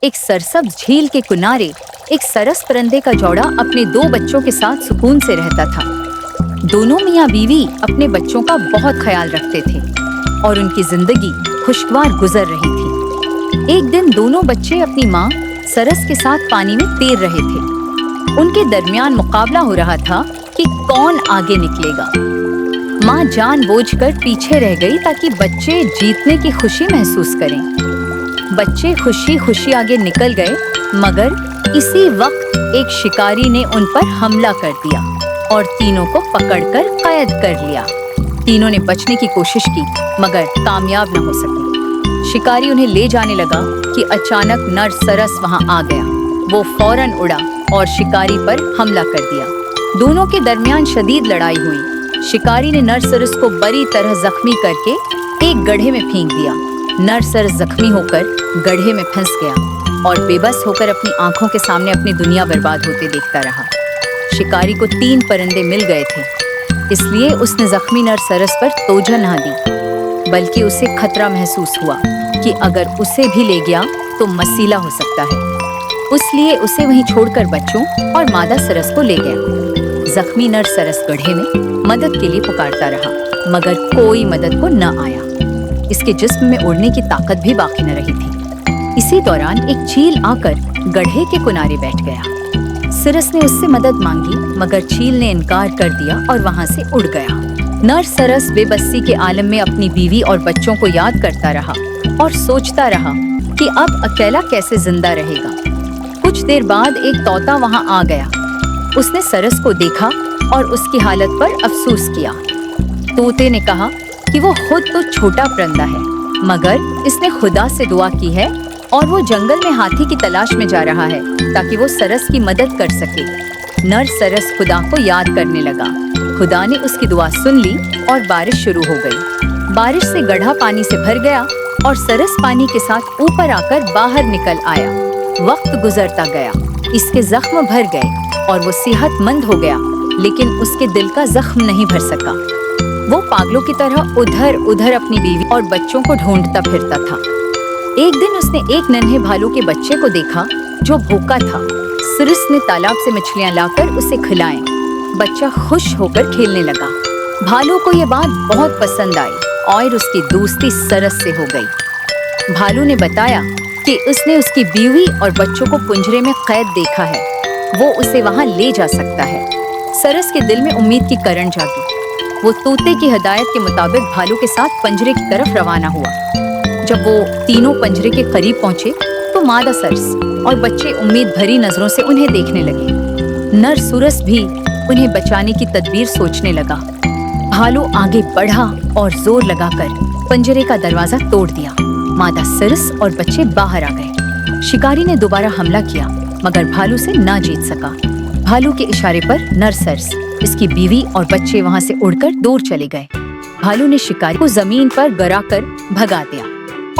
एक सरसब्ज झील के किनारे एक सरस परिंदे का जोड़ा अपने 2 बच्चों के साथ सुकून से रहता था। दोनों मियाँ बीवी अपने बच्चों का बहुत ख्याल रखते थे और उनकी जिंदगी खुशगवार गुजर रही थी। एक दिन दोनों बच्चे अपनी माँ सरस के साथ पानी में तैर रहे थे। उनके दरमियान मुकाबला हो रहा था कि कौन आगे निकलेगा। माँ जानबूझकर पीछे रह गई ताकि बच्चे जीतने की खुशी महसूस करें। बच्चे खुशी खुशी आगे निकल गए, मगर इसी वक्त एक शिकारी ने उन पर हमला कर दिया और तीनों को पकड़कर कैद कर लिया। तीनों ने बचने की कोशिश की मगर कामयाब न हो सके। शिकारी उन्हें ले जाने लगा कि अचानक नर सरस वहां आ गया। वो फौरन उड़ा और शिकारी पर हमला कर दिया। दोनों के दरमियान शदीद लड़ाई हुई। शिकारी ने नर सरस को बुरी तरह जख्मी करके एक गड्ढे में फेंक दिया। नर सरस जख्मी होकर गड्ढे में फंस गया और बेबस होकर अपनी आंखों के सामने अपनी दुनिया बर्बाद होते देखता रहा। शिकारी को 3 परिंदे मिल गए थे, इसलिए उसने जख्मी नर सरस पर तोजह न दी, बल्कि उसे खतरा महसूस हुआ कि अगर उसे भी ले गया तो मसीला हो सकता है। इसलिए उसे वहीं छोड़कर बच्चों और मादा सरस को ले गया। जख्मी नर सरस गड्ढे में मदद के लिए पुकारता रहा, मगर कोई मदद को न आया। इसके जिस्म में उड़ने की ताकत भी बाकी न रही थी। इसी दौरान एक चील आकर गड्ढे के किनारे बैठ गया। सरस ने उससे मदद मांगी, मगर चील ने इनकार कर दिया और वहां से उड़ गया। नर सरस बेबसी के आलम में अपनी बीवी और बच्चों को याद करता रहा और सोचता रहा कि अब अकेला कैसे जिंदा रहेगा। कुछ देर बाद एक तोता वहां आ गया। उसने सरस को देखा और उसकी हालत पर अफसोस किया। तोते ने कहा कि वो खुद तो छोटा परिंदा है, मगर इसने खुदा से दुआ की है और वो जंगल में हाथी की तलाश में जा रहा है ताकि वो सरस की मदद कर सके। नर सरस खुदा को याद करने लगा। खुदा ने उसकी दुआ सुन ली और बारिश शुरू हो गई। बारिश से गड्ढा पानी से भर गया और सरस पानी के साथ ऊपर आकर बाहर निकल आया। वक्त गुजरता गया, इसके जख्म भर गए और वो सेहतमंद हो गया, लेकिन उसके दिल का जख्म नहीं भर सका। वो पागलों की तरह उधर उधर अपनी बीवी और बच्चों को ढूंढता फिरता था। एक दिन उसने एक नन्हे भालू के बच्चे को देखा जो भूखा था। सरस ने तालाब से मछलियां लाकर उसे खिलाएं। बच्चा खुश होकर खेलने लगा। भालू को ये बात बहुत पसंद आई और उसकी दोस्ती सरस से हो गई। भालू ने बताया कि उसने उसकी बीवी और बच्चों को पिंजरे में कैद देखा है, वो उसे वहां ले जा सकता है। सरस के दिल में उम्मीद की किरण जागी। वो तोते की हिदायत के मुताबिक भालू के साथ पंजरे की तरफ रवाना हुआ। जब वो तीनों पंजरे के करीब पहुंचे तो मादा सरस और बच्चे उम्मीद भरी नजरों से उन्हें देखने लगे। नर सरस भी उन्हें बचाने की तदबीर सोचने लगा। भालू आगे बढ़ा और जोर लगाकर पंजरे का दरवाजा तोड़ दिया। मादा सरस और बच्चे बाहर आ गए। शिकारी ने दोबारा हमला किया, मगर भालू से ना जीत सका। भालू के इशारे पर नर सरस, इसकी बीवी और बच्चे वहां से उड़कर दूर चले गए। भालू ने शिकारी को जमीन पर गिराकर भगा दिया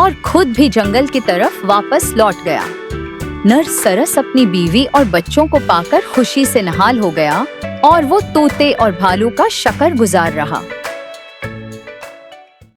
और खुद भी जंगल की तरफ वापस लौट गया। नर सरस अपनी बीवी और बच्चों को पाकर खुशी से निहाल हो गया और वो तोते और भालू का शुक्रगुजार रहा।